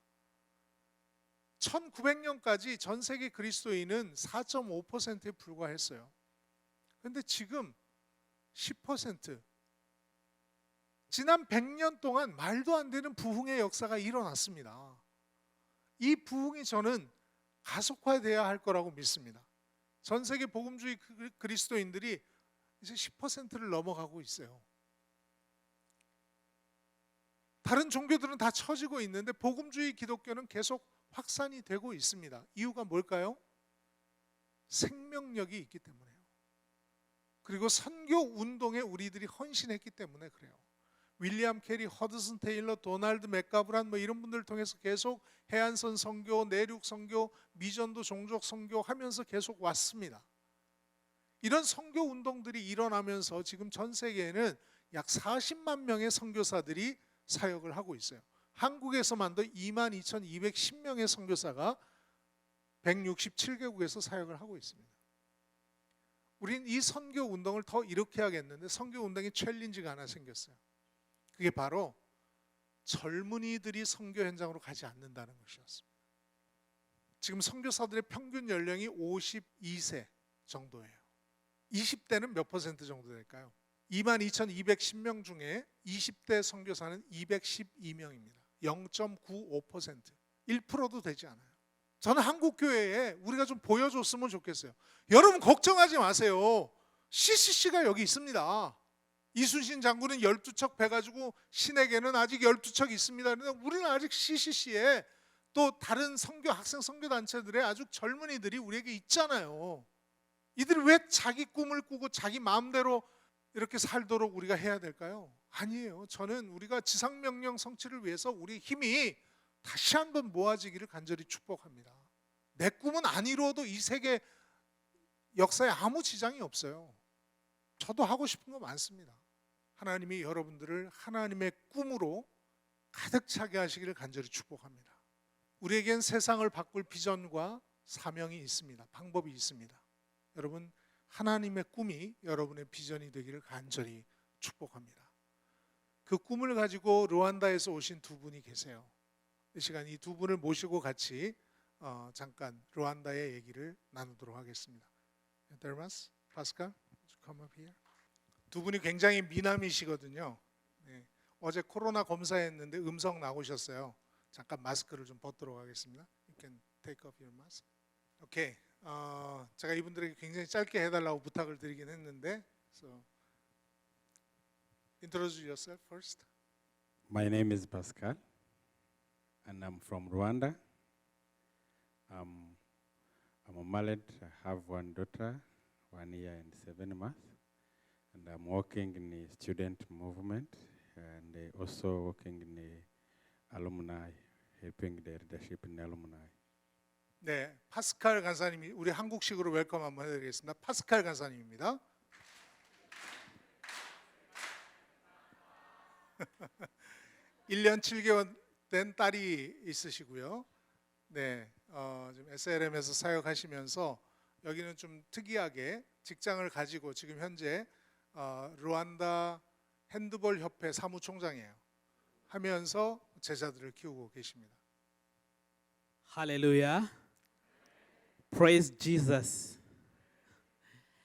1900년까지 전 세계 그리스도인은 4.5%에 불과했어요. 그런데 지금 10%, 지난 100년 동안 말도 안 되는 부흥의 역사가 일어났습니다. 이 부흥이 저는 가속화돼야 할 거라고 믿습니다. 전 세계 복음주의 그리스도인들이 이제 10%를 넘어가고 있어요. 다른 종교들은 다 처지고 있는데 복음주의 기독교는 계속 확산이 되고 있습니다. 이유가 뭘까요? 생명력이 있기 때문에요. 그리고 선교 운동에 우리들이 헌신했기 때문에 그래요. 윌리엄 캐리, 허드슨 테일러, 도널드 맥가브란 이런 분들을 통해서 계속 해안선 선교, 내륙 선교, 미전도 종족 선교 하면서 계속 왔습니다. 이런 선교 운동들이 일어나면서 지금 전 세계에는 약 40만 명의 선교사들이 사역을 하고 있어요. 한국에서만도 22,210명의 선교사가 167개국에서 사역을 하고 있습니다. 우린 이 선교 운동을 더 이렇게 하겠는데 선교 운동의 챌린지가 하나 생겼어요. 그게 바로 젊은이들이 선교 현장으로 가지 않는다는 것이었습니다. 지금 선교사들의 평균 연령이 52세 정도예요. 20대는 몇 퍼센트 정도 될까요? 22,210명 중에 20대 선교사는 212명입니다. 0.95%, 1%도 되지 않아요. 저는 한국 교회에 우리가 좀 보여줬으면 좋겠어요. 여러분 걱정하지 마세요. CCC가 여기 있습니다. 이순신 장군은 12척 배 가지고 신에게는 아직 12척 있습니다. 그런데 우리는 아직 CCC에 또 다른 선교 학생 선교 단체들의 아주 젊은이들이 우리에게 있잖아요. 이들이 왜 자기 꿈을 꾸고 자기 마음대로 이렇게 살도록 우리가 해야 될까요? 아니에요. 저는 우리가 지상명령 성취를 위해서 우리 힘이 다시 한번 모아지기를 간절히 축복합니다. 내 꿈은 안 이루어도 이 세계 역사에 아무 지장이 없어요. 저도 하고 싶은 거 많습니다. 하나님이 여러분들을 하나님의 꿈으로 가득 차게 하시기를 간절히 축복합니다. 우리에겐 세상을 바꿀 비전과 사명이 있습니다. 방법이 있습니다. 여러분, 하나님의 꿈이 여러분의 비전이 되기를 간절히 축복합니다. 그 꿈을 가지고 루안다에서 오신 두 분이 계세요. 이 시간 이 두 분을 모시고 같이 잠깐 루안다의 얘기를 나누도록 하겠습니다. 데르마스, 파스칼, come up here. 두 분이 굉장히 미남이시거든요. 네. 어제 코로나 검사했는데 음성 나오셨어요. 잠깐 마스크를 좀 벗도록 하겠습니다. You can take off your mask. 오케이. 제가 이분들에게 굉장히 짧게 해달라고 부탁을 드리긴 했는데, so introduce yourself first. My name is Pascal, and I'm from Rwanda. I'm married. I have one daughter, 1 year and 7 months, and I'm working in the student movement, and also working in the alumni, helping the leadership in the alumni. 네, 파스칼 간사님이 우리 한국식으로 웰컴 한번 해드리겠습니다. 파스칼 간사님입니다. (1년 7개월) 된 딸이 있으시고요. 네, 지금 SLM에서 사역하시면서 여기는 좀 특이하게 직장을 가지고 지금 현재 루안다 핸드볼 협회 사무총장이에요. 하면서 제자들을 키우고 계십니다. Hallelujah. Praise Jesus.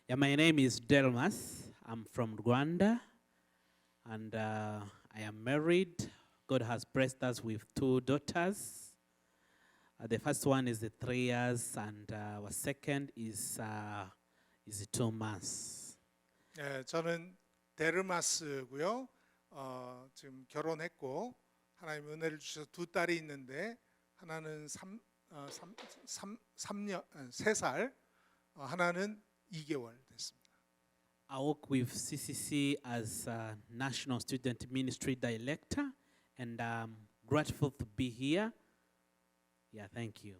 Yeah, my name is Delmas. I'm from Rwanda, and I am married. God has blessed us with 2 daughters. The first one is 3 years, and our second is 2 months. 네, 저는 데르마스고요. 지금 결혼했고 하나님 은혜를 주셔서 2 딸이 있는데 하나는 3살, 하나는 2개월 됐습니다. I work with CCC as a National Student Ministry Director, and I'm grateful to be here. Yeah, thank you.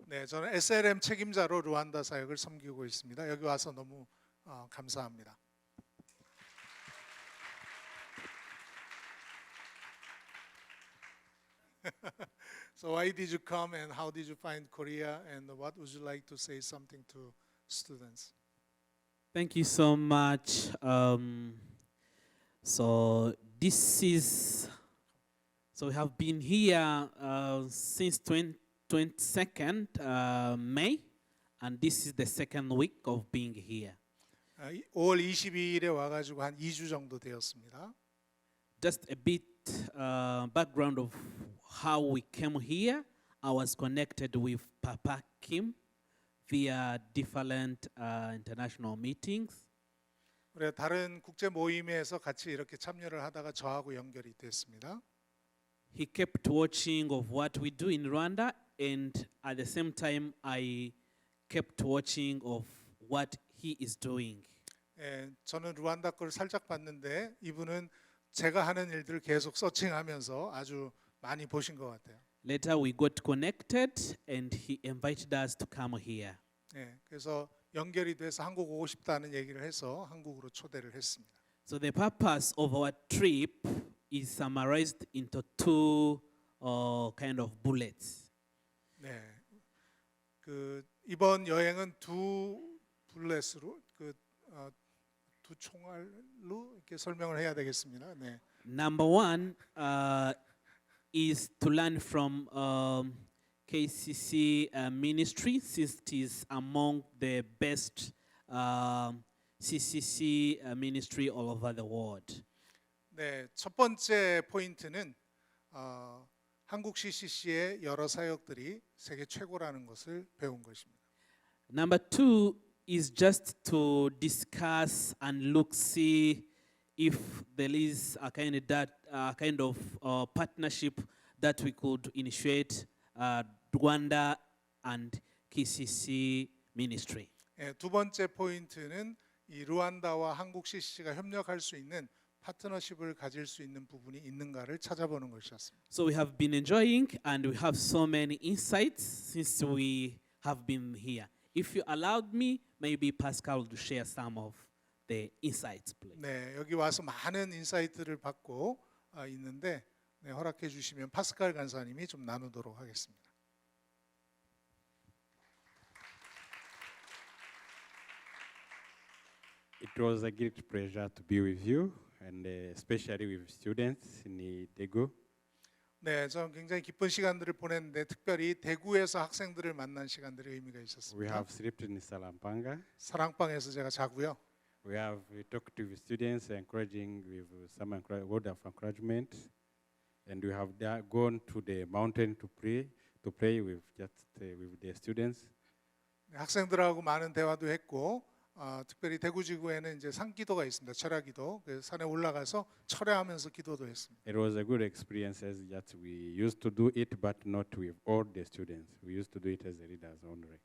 네, 저는 SLM 책임자로 루안다 사역을 섬기고 있습니다. 여기 와서 너무 감사합니다. So why did you come and how did you find Korea and what would you like to say something to students? Thank you so much. So we have been here since 22nd May, and this is the second week of being here. 5월 22일에 와가지고 한 2주 정도 되었습니다. Just a bit background of how we came here. I was connected with Papa Kim via different international meetings. 우리가 다른 국제 모임에서 같이 이렇게 참여를 하다가 저하고 연결이 됐습니다. He kept watching of what we do in Rwanda, and at the same time, I kept watching of what he is doing. 예, 저는 루안다 걸 살짝 봤는데 이분은 제가 하는 일들을 계속 서칭하면서 아주 많이 보신 것 같아요. Later, we got connected, and he invited us to come here. 예, 그래서 연결이 돼서 한국 오고 싶다는 얘기를 해서 한국으로 초대를 했습니다. So the purpose of our trip is summarized into two kind of bullets. 네, 그 이번 여행은 두 블렛으로 두 총알로 이렇게 설명을 해야 되겠습니다. 네, Number one is to learn from KCC ministry, since it is among the best CCC ministry all over the world. 네, 첫 번째 포인트는 한국 CCC의 여러 사역들이 세계 최고라는 것을 배운 것입니다. Number two is just to discuss and look, see if there is a kind of partnership that we could initiate Rwanda and KCC ministry. 예, 두 번째 포인트는 이 루안다와 한국 CCC가 협력할 수 있는 파트너십을 가질 수 있는 부분이 있는가를 찾아보는 것이었습니다. So we have been enjoying and we have so many insights since we have been here. If you allowed me, maybe Pascal would share some of the insights, please. 네, 여기 와서 많은 인사이트를 받고 있는데 네, 허락해 주시면 파스칼 간사님이 좀 나누도록 하겠습니다. It was a great pleasure to be with you, and especially with students in Daegu. 네, 저는 굉장히 기쁜 시간들을 보냈는데 특별히 대구에서 학생들을 만난 시간들이 의미가 We 있었습니다. have slept in Salampanga. 사랑방에서 제가 자고요. We talked to the students, encouraging with some word of encouragement, and we have gone to the mountain to pray with with the students. 네, 학생들하고 많은 대화도 했고 특별히 대구 지구에는 이제 산기도가 있습니다. 철야기도. 그 산에 올라가서 철야하면서 기도도 했습니다. It was a good experience as that we used to do it, but not with all the students. We used to do it as the leaders only.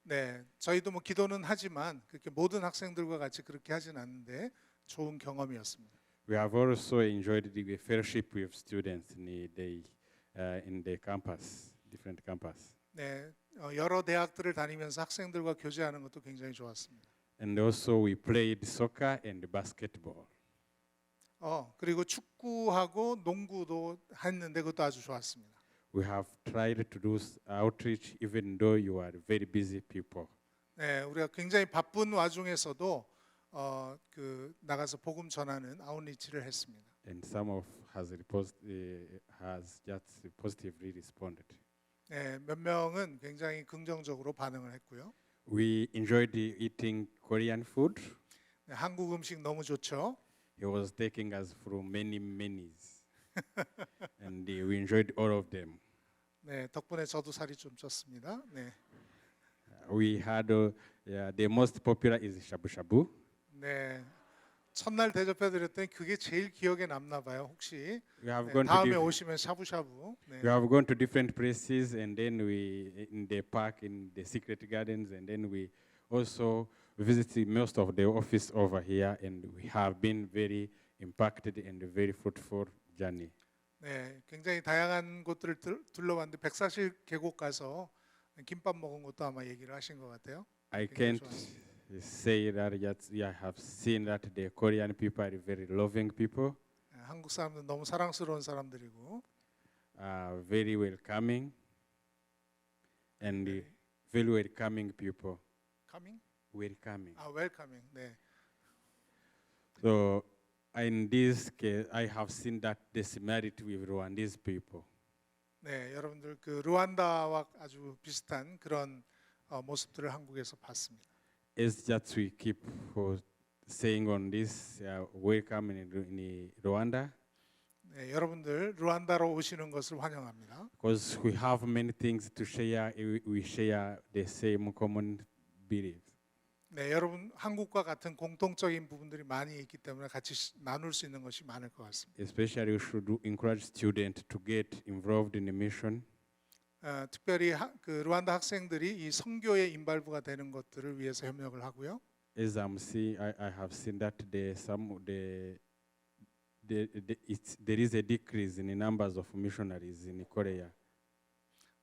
네, 저희도 뭐 기도는 하지만 그렇게 모든 학생들과 같이 그렇게 하진 않는데 좋은 경험이었습니다. We have also enjoyed the fellowship with students in the campus, different campus. 네, 여러 대학들을 다니면서 학생들과 교제하는 것도 굉장히 좋았습니다. And also we played soccer and basketball. 그리고 축구하고 농구도 했는데 그것도 아주 좋았습니다. We have tried to do outreach even though you are very busy people. 네, 우리가 굉장히 바쁜 와중에서도 나가서 복음 전하는 아웃리치를 했습니다. And some of has just positively responded. 네, 몇 명은 굉장히 긍정적으로 반응을 했고요. We enjoyed eating Korean food. 네, 한국 음식 너무 좋죠. He was taking us through many menus, and we enjoyed all of them. 네, 덕분에 저도 살이 좀 쪘습니다. 네, We had the most popular is shabu shabu. 네, 첫날 대접해드렸더니 그게 제일 기억에 남나 봐요. 혹시 We have 네, gone 다음에 오시면 샤브샤브. 네, we have gone to different places, and then we in the park, in the secret gardens, and then we also visited most of the office over here, and we have been very impacted and very fruitful journey. 네, 굉장히 다양한 곳들을 둘러봤는데 백사실 계곡 가서 김밥 먹은 것도 아마 얘기를 하신 것 같아요. I 굉장히 can't 좋았습니다. say that yet. I have seen that the Korean people are very loving people, 네, 한국 사람들은 너무 사랑스러운 사람들이고 very welcoming, and very welcoming people. coming? Welcoming. welcoming. 네. So in this case, I have seen that the similarity with Rwandese people. 네, 여러분들 그 루안다와 아주 비슷한 그런 모습들을 한국에서 봤습니다. As just we keep saying on this, welcome in Rwanda, 네, 여러분들 루안다로 오시는 것을 환영합니다. because we have many things to share. We share the same common beliefs. 네, 여러분 한국과 같은 공통적인 부분들이 많이 있기 때문에 같이 나눌 수 있는 것이 많을 것 같습니다. Especially, we should encourage students to get involved in the mission. 특별히 그 루안다 학생들이 이 선교의 인발부가 되는 것들을 위해서 협력을 하고요. As I have seen that there is a decrease in the numbers of missionaries in Korea.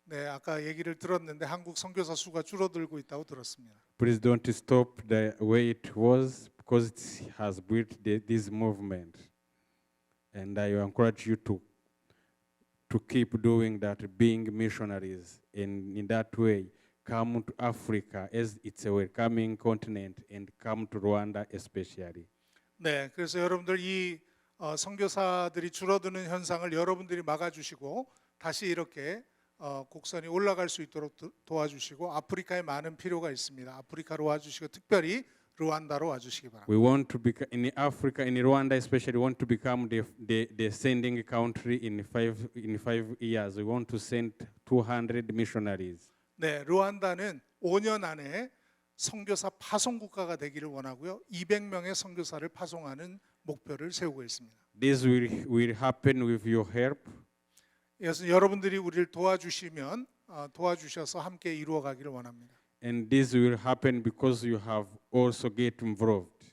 네, 아까 얘기를 들었는데 한국 선교사 수가 줄어들고 있다고 들었습니다. Please don't stop the way it was, because it has built this movement, and I encourage you to keep doing that, being missionaries, and in that way come to Africa as it's a welcoming continent, and come to Rwanda especially. 네, 그래서 여러분들 이 선교사들이 줄어드는 현상을 여러분들이 막아주시고 다시 이렇게 곡선이 올라갈 수 있도록 도와주시고, 아프리카에 많은 필요가 있습니다. 아프리카로 와주시고 특별히 루안다로 와주시기 바랍니다. We want to become in Africa, in Rwanda especially, want to become the sending country in 5 years. We want to send 200 missionaries. 네, 루안다는 5년 안에 선교사 파송 국가가 되기를 원하고요. 200명의 선교사를 파송하는 목표를 세우고 있습니다. This will happen with your help. 그래서 여러분들이 우리를 도와주시면 도와주셔서 함께 이루어가기를 원합니다. And this will happen because you have also get involved.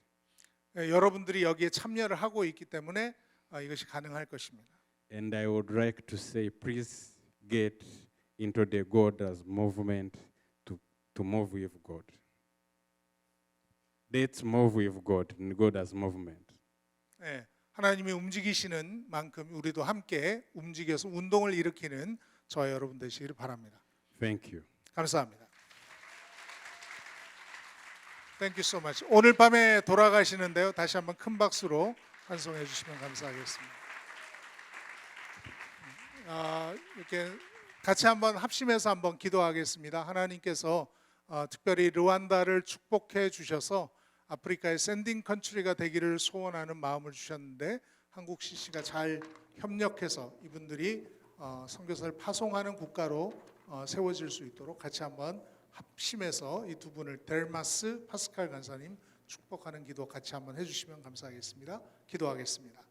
네, 여러분들이 여기에 참여를 하고 있기 때문에 이것이 가능할 것입니다. And I would like to say, please get into the God's movement to move with God. Let's move with God in God's movement. 네, 하나님이 움직이시는 만큼 우리도 함께 움직여서 운동을 일으키는 저와 여러분 되시기를 바랍니다. Thank you. 감사합니다. Thank you so much. 오늘 밤에 돌아가시는데요. 다시 한번 큰 박수로 환송해 주시면 감사하겠습니다. 이렇게 같이 한번 합심해서 한번 기도하겠습니다. 하나님께서 특별히 루안다를 축복해 주셔서 아프리카의 샌딩 컨트리가 되기를 소원하는 마음을 주셨는데, 한국 CC가 잘 협력해서 이분들이 선교사를 파송하는 국가로 세워질 수 있도록 같이 한번 합심해서 이 두 분을 델마스 파스칼 간사님 축복하는 기도 같이 한번 해주시면 감사하겠습니다. 기도하겠습니다.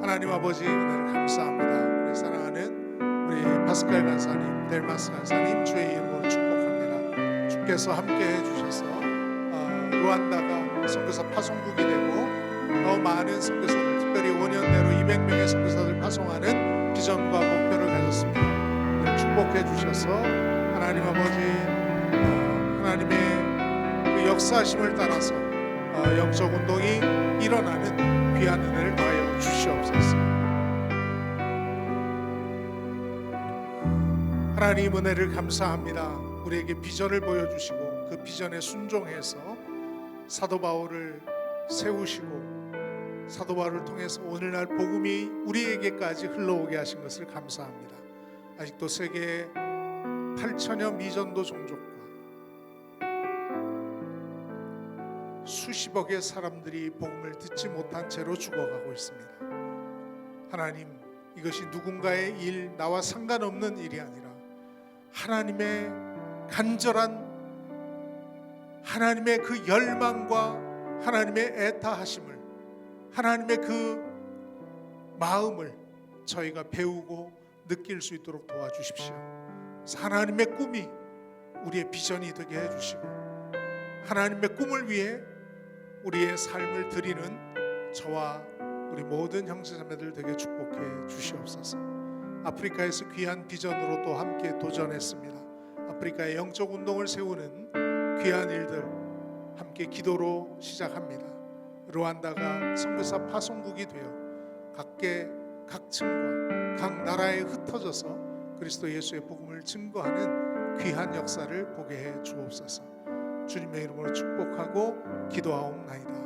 하나님 아버지, 은혜를 감사합니다. 우리 사랑하는 우리 파스칼 간사님, 델마스 간사님 주의 이름으로 축복합니다. 주께서 함께 해주셔서 루안다가 선교사 파송국이 되고 더 많은 선교사들, 특별히 5년 내로 200명의 선교사들 파송하는 비전과 목표를 가졌습니다. 축복해 주셔서 하나님 아버지, 하나님의 그 역사심을 따라서 영적 운동이 일어나는 귀한 은혜를 더하여 주시옵소서. 하나님 은혜를 감사합니다. 우리에게 비전을 보여주시고 그 비전에 순종해서 사도 바울을 세우시고 사도 바울을 통해서 오늘날 복음이 우리에게까지 흘러오게 하신 것을 감사합니다. 아직도 세계 8천여 미전도 종족과 수십억의 사람들이 복음을 듣지 못한 채로 죽어가고 있습니다. 하나님, 이것이 누군가의 일, 나와 상관없는 일이 아니라 하나님의 간절한 하나님의 그 열망과 하나님의 애타하심을, 하나님의 그 마음을 저희가 배우고 느낄 수 있도록 도와주십시오. 하나님의 꿈이 우리의 비전이 되게 해주시고 하나님의 꿈을 위해 우리의 삶을 드리는 저와 우리 모든 형제자매들 되게 축복해 주시옵소서. 아프리카에서 귀한 비전으로 또 함께 도전했습니다. 아프리카의 영적 운동을 세우는 귀한 일들 함께 기도로 시작합니다. 루안다가 선교사 파송국이 되어 각 층과 각 나라에 흩어져서 그리스도 예수의 복음을 증거하는 귀한 역사를 보게 해 주옵소서. 주님의 이름으로 축복하고 기도하옵나이다.